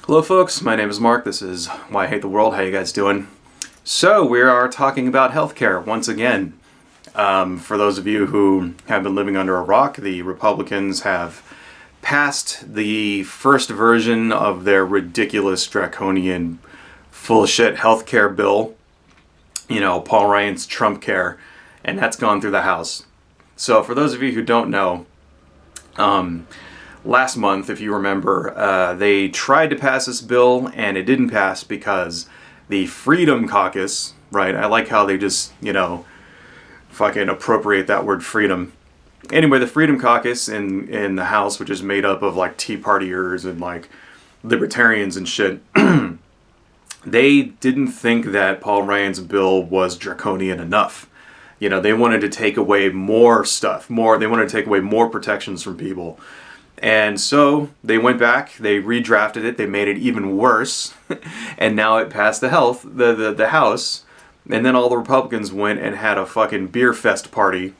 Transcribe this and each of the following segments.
Hello folks, my name is Mark. This is Why I Hate the World. How you guys doing? So we are talking about healthcare once again. For those of you who have been living under a rock, the Republicans have passed the first version of their ridiculous, draconian, full of shit healthcare bill. You know, Paul Ryan's Trumpcare, and that's gone through the House. So for those of you who don't know, last month, if you remember, they tried to pass this bill and it didn't pass because the Freedom Caucus, right? I like how they just, fucking appropriate that word freedom. Anyway, the Freedom Caucus in the House, which is made up of like Tea Partiers and like libertarians and shit, they didn't think that Paul Ryan's bill was draconian enough. You know, they wanted to take away more stuff, they wanted to take away more protections from people. And so they went back, they redrafted it, they made it even worse, and now it passed the House, and then all the Republicans went and had a fucking beer fest party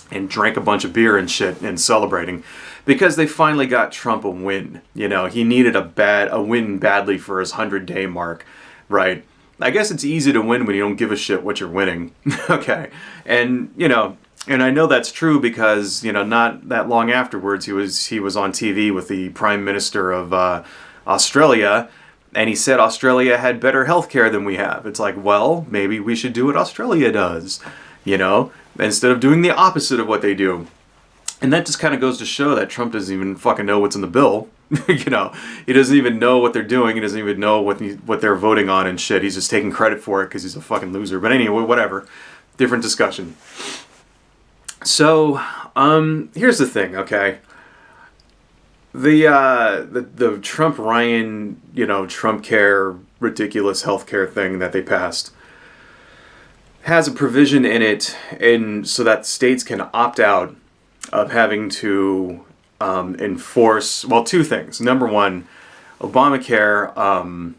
and drank a bunch of beer and shit and celebrating because they finally got Trump a win. You know, he needed a win badly for his 100-day mark, right? I guess it's easy to win when you don't give a shit what you're winning. Okay. And, and I know that's true because, not that long afterwards, he was on TV with the Prime Minister of Australia, and he said Australia had better healthcare than we have. It's like, well, maybe we should do what Australia does, instead of doing the opposite of what they do. And that just kind of goes to show that Trump doesn't even fucking know what's in the bill. He doesn't even know what they're doing. He doesn't even know what they're voting on and shit. He's just taking credit for it because he's a fucking loser. But anyway, whatever. Different discussion. So, here's the thing, okay? The Trump Ryan, Trumpcare ridiculous healthcare thing that they passed has a provision in it so that states can opt out of having to enforce, well, two things. Number one, Obamacare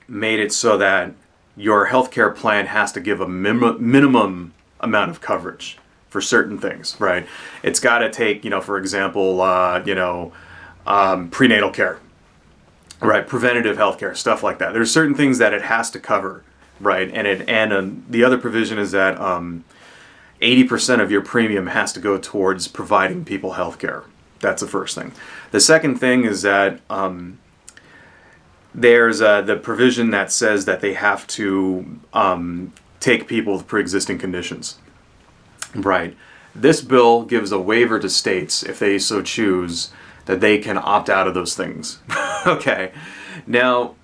made it so that your healthcare plan has to give a minimum amount of coverage for certain things, right? It's got to take, for example, prenatal care, right? Preventative healthcare, stuff like that. There's certain things that it has to cover, right? And the other provision is that 80% of your premium has to go towards providing people health care. That's the first thing. The second thing is that there's the provision that says that they have to take people with pre-existing conditions. Right. This bill gives a waiver to states, if they so choose, that they can opt out of those things. Okay. Now,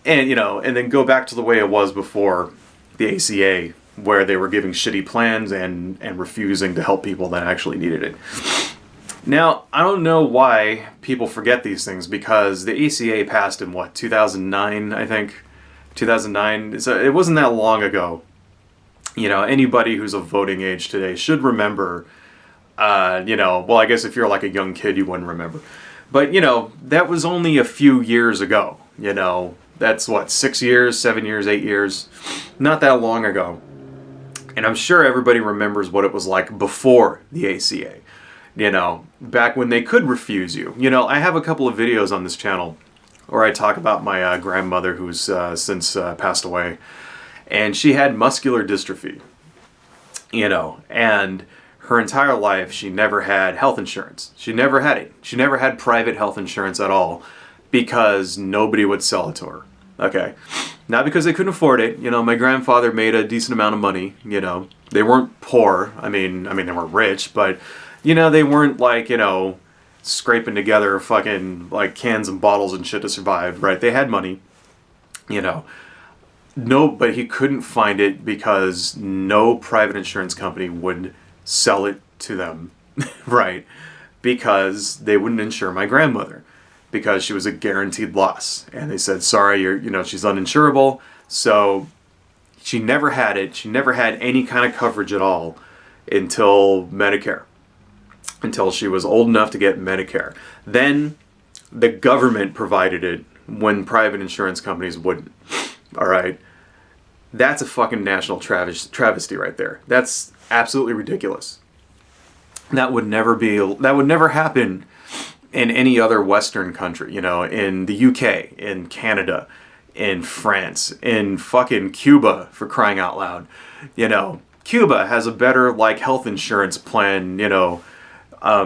and then go back to the way it was before the ACA, where they were giving shitty plans and refusing to help people that actually needed it. Now, I don't know why people forget these things, because the ACA passed in, 2009, I think? 2009? So it wasn't that long ago. Anybody who's of voting age today should remember, well, I guess if you're like a young kid, you wouldn't remember. But, that was only a few years ago. That's 6 years, 7 years, 8 years. Not that long ago. And I'm sure everybody remembers what it was like before the ACA. Back when they could refuse you. I have a couple of videos on this channel where I talk about my grandmother who's since passed away. And she had muscular dystrophy. And her entire life she never had health insurance. She never had it. She never had private health insurance at all because nobody would sell it to her. Okay. Not because they couldn't afford it. My grandfather made a decent amount of money. They weren't poor. I mean they weren't rich, but they weren't like, scraping together fucking like cans and bottles and shit to survive, right? They had money, No, but he couldn't find it because no private insurance company would sell it to them, right? Because they wouldn't insure my grandmother because she was a guaranteed loss. And they said, sorry, she's uninsurable. So she never had it. She never had any kind of coverage at all until Medicare, until she was old enough to get Medicare. Then the government provided it when private insurance companies wouldn't. All right. That's a fucking national travesty right there. That's absolutely ridiculous. That would never happen in any other Western country, you know, in the UK, in Canada, in France, in fucking Cuba, for crying out loud. You know, Cuba has a better, like, health insurance plan, you know,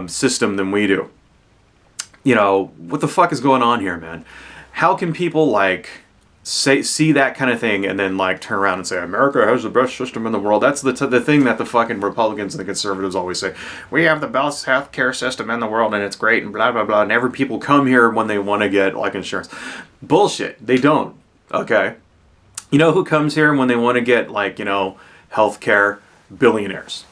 system than we do. You know, what the fuck is going on here, man? How can people, like, see that kind of thing and then, like, turn around and say America has the best system in the world? That's the thing that the fucking Republicans and the conservatives always say. We have the best healthcare system in the world and it's great and blah blah blah, and every people come here when they want to get, like, insurance. Bullshit. They don't. Okay. You know who comes here when they want to get, like, you know, healthcare? Billionaires.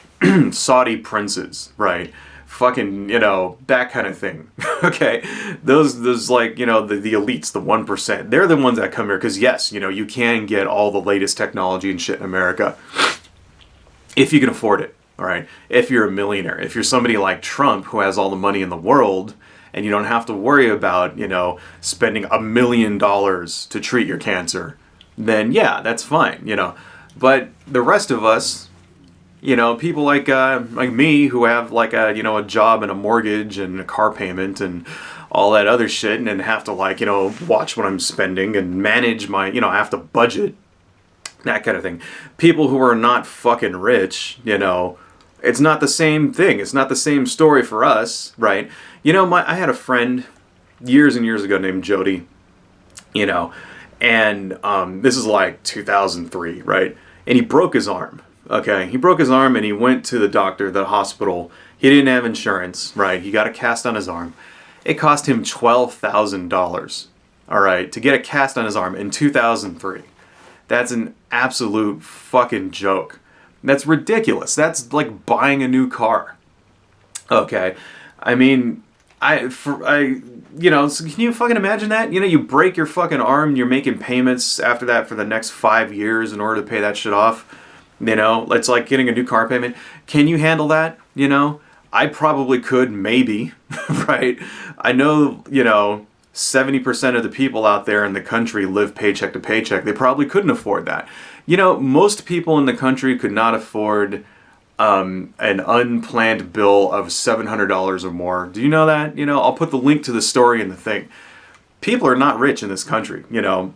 Saudi princes, right? Fucking, you know, that kind of thing. Okay, those like, you know, the elites, the 1%, they're the ones that come here because, yes, you know, you can get all the latest technology and shit in America if you can afford it. All right, if you're a millionaire, if you're somebody like Trump who has all the money in the world and you don't have to worry about, you know, spending $1 million to treat your cancer, then yeah, that's fine, you know. But the rest of us, you know, people like me who have, like, a, you know, a job and a mortgage and a car payment and all that other shit, and then have to, like, you know, watch what I'm spending and manage my, you know, I have to budget, that kind of thing. People who are not fucking rich, you know, it's not the same thing. It's not the same story for us, right? You know, I had a friend years and years ago named Jody, you know, and this is like 2003, right? And he broke his arm. Okay, he broke his arm and he went to the doctor, the hospital. He didn't have insurance, right? He got a cast on his arm. It cost him $12,000, all right, to get a cast on his arm in 2003. That's an absolute fucking joke. That's ridiculous. That's like buying a new car. Okay, I mean, you know, so can you fucking imagine that? You know, you break your fucking arm and you're making payments after that for the next 5 years in order to pay that shit off. You know, it's like getting a new car payment. Can you handle that? You know, I probably could, maybe, right? I know, you know, 70% of the people out there in the country live paycheck to paycheck. They probably couldn't afford that. You know, most people in the country could not afford an unplanned bill of $700 or more. Do you know that? You know, I'll put the link to the story in the thing. People are not rich in this country, you know.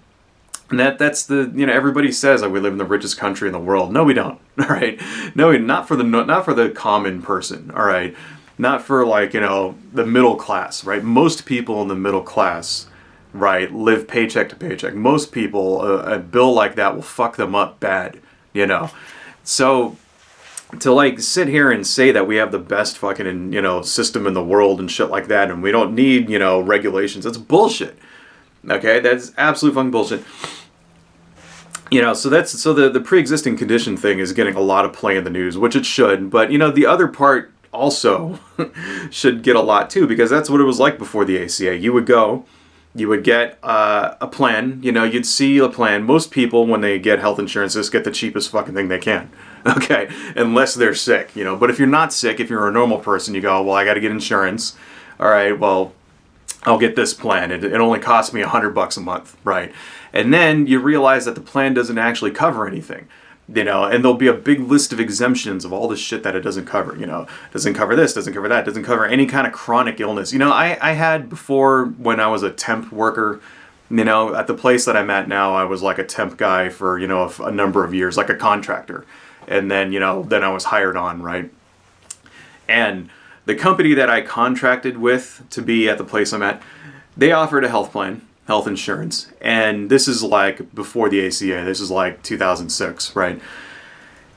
And that's the, you know, everybody says, like, we live in the richest country in the world. No, we don't. All right. No, not for the common person. All right. Not for, like, you know, the middle class, right? Most people in the middle class, right, live paycheck to paycheck. Most people, a bill like that will fuck them up bad, you know. So to, like, sit here and say that we have the best fucking, you know, system in the world and shit like that, and we don't need, you know, regulations, that's bullshit. Okay, that's absolute fucking bullshit. You know, so the pre-existing condition thing is getting a lot of play in the news, which it should. But, you know, the other part also should get a lot too, because that's what it was like before the ACA. You would go, you would get a plan. You know, you'd see a plan. Most people, when they get health insurance, just get the cheapest fucking thing they can. Okay, unless they're sick. You know, but if you're not sick, if you're a normal person, you go, well, I got to get insurance. All right, well, I'll get this plan. It only costs me $100 a month, right? And then you realize that the plan doesn't actually cover anything, you know, and there'll be a big list of exemptions of all the shit that it doesn't cover, you know, doesn't cover this, doesn't cover that, doesn't cover any kind of chronic illness. You know, I had before, when I was a temp worker, you know, at the place that I'm at now, I was like a temp guy for, you know, a number of years, like a contractor. And then, you know, then I was hired on, right? And the company that I contracted with to be at the place I'm at, they offered a health plan, health insurance, and this is like before the ACA, this is like 2006, right?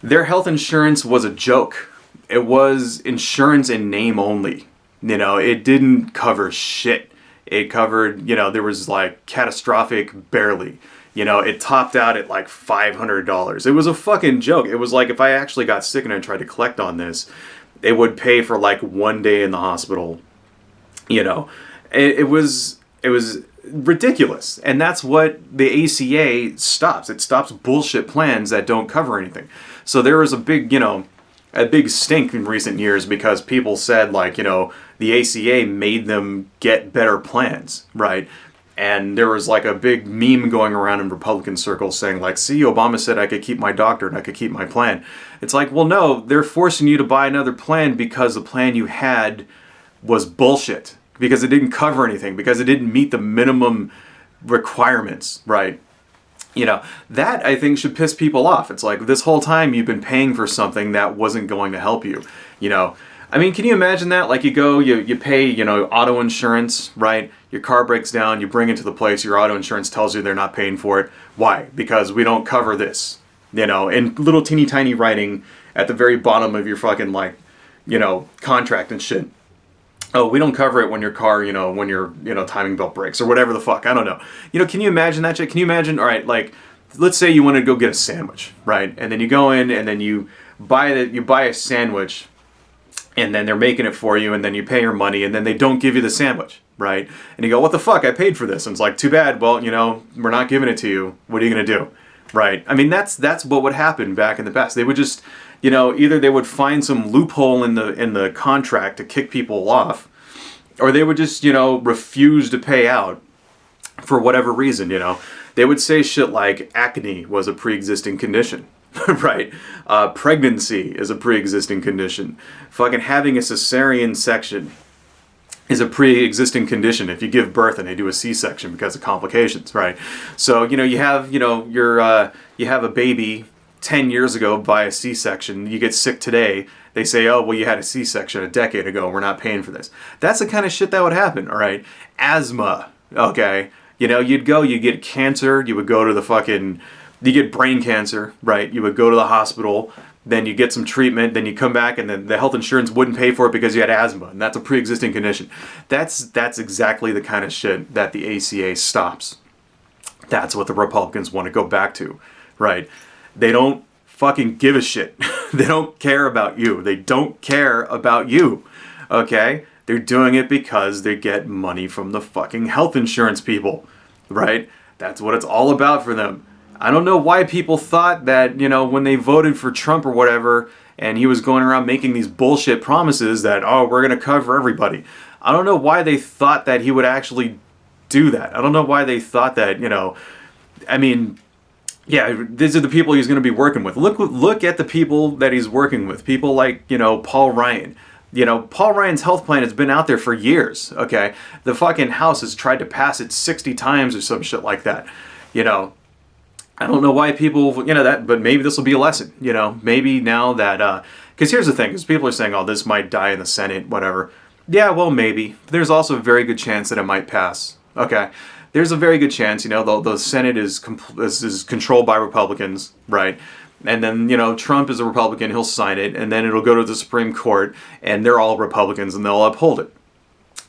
Their health insurance was a joke. It was insurance in name only. You know, it didn't cover shit. It covered, you know, there was like catastrophic barely. You know, it topped out at like $500. It was a fucking joke. It was like if I actually got sick and I tried to collect on this, it would pay for like 1 day in the hospital. You know, it was ridiculous. And that's what the ACA stops. It stops bullshit plans that don't cover anything. So there was a big, you know, a big stink in recent years because people said, like, you know, the ACA made them get better plans, right? And there was like a big meme going around in Republican circles saying, like, see, Obama said I could keep my doctor and I could keep my plan. It's like, well, no, they're forcing you to buy another plan because the plan you had was bullshit. because it didn't cover anything, because it didn't meet the minimum requirements, right? You know, that I think should piss people off. It's like, this whole time you've been paying for something that wasn't going to help you, you know. I mean, can you imagine that? Like, you go, you pay, you know, auto insurance, right? Your car breaks down, you bring it to the place, your auto insurance tells you they're not paying for it. Why? Because we don't cover this, you know, in little teeny tiny writing at the very bottom of your fucking, like, you know, contract and shit. Oh, we don't cover it when your car, you know, when your, you know, timing belt breaks or whatever the fuck. I don't know. You know, can you imagine that shit? Can you imagine, all right, like, let's say you want to go get a sandwich, right? And then you go in and then you buy a sandwich, and then they're making it for you, and then you pay your money, and then they don't give you the sandwich, right? And you go, what the fuck? I paid for this. And it's like, too bad. Well, you know, we're not giving it to you. What are you going to do? Right? I mean, that's what would happen back in the past. They would just, you know, either they would find some loophole in the contract to kick people off, or they would just, you know, refuse to pay out for whatever reason, you know. They would say shit like acne was a pre-existing condition, right? Pregnancy is a pre-existing condition. Fucking having a cesarean section is a pre-existing condition if you give birth and they do a C-section because of complications, right? So, you know, you have, you know, you have a baby 10 years ago by a C-section, you get sick today, they say, oh, well, you had a C-section a decade ago, we're not paying for this. That's the kind of shit that would happen, all right? Asthma, okay? You know, you'd get cancer, you would go to the fucking, you get brain cancer, right? You would go to the hospital, then you get some treatment, then you come back, and then the health insurance wouldn't pay for it because you had asthma, and that's a pre-existing condition. That's exactly the kind of shit that the ACA stops. That's what the Republicans want to go back to, right? They don't fucking give a shit. They don't care about you. They don't care about you, okay? They're doing it because they get money from the fucking health insurance people, right? That's what it's all about for them. I don't know why people thought that, you know, when they voted for Trump or whatever, and he was going around making these bullshit promises that, oh, we're going to cover everybody. I don't know why they thought that he would actually do that. I don't know why they thought that, you know, I mean, yeah, these are the people he's going to be working with. Look at the people that he's working with. People like, you know, Paul Ryan. You know, Paul Ryan's health plan has been out there for years, okay? The fucking House has tried to pass it 60 times or some shit like that. You know, I don't know why people, you know, that, but maybe this will be a lesson, you know? Maybe now that, because here's the thing, because people are saying, oh, this might die in the Senate, whatever. Yeah, well, maybe. There's also a very good chance that it might pass, okay? There's a very good chance, you know, the Senate is controlled by Republicans, right? And then, you know, Trump is a Republican, he'll sign it, and then it'll go to the Supreme Court, and they're all Republicans, and they'll uphold it,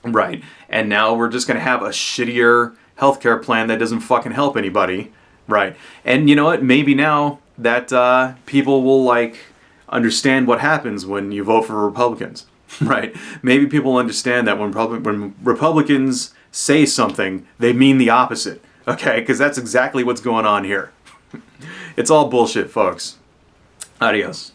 right? And now we're just going to have a shittier healthcare plan that doesn't fucking help anybody, right? And you know what? Maybe now that people will, like, understand what happens when you vote for Republicans, right? Maybe people will understand that when Republicans say something, they mean the opposite, okay? Because that's exactly what's going on here. It's all bullshit, folks. Adios.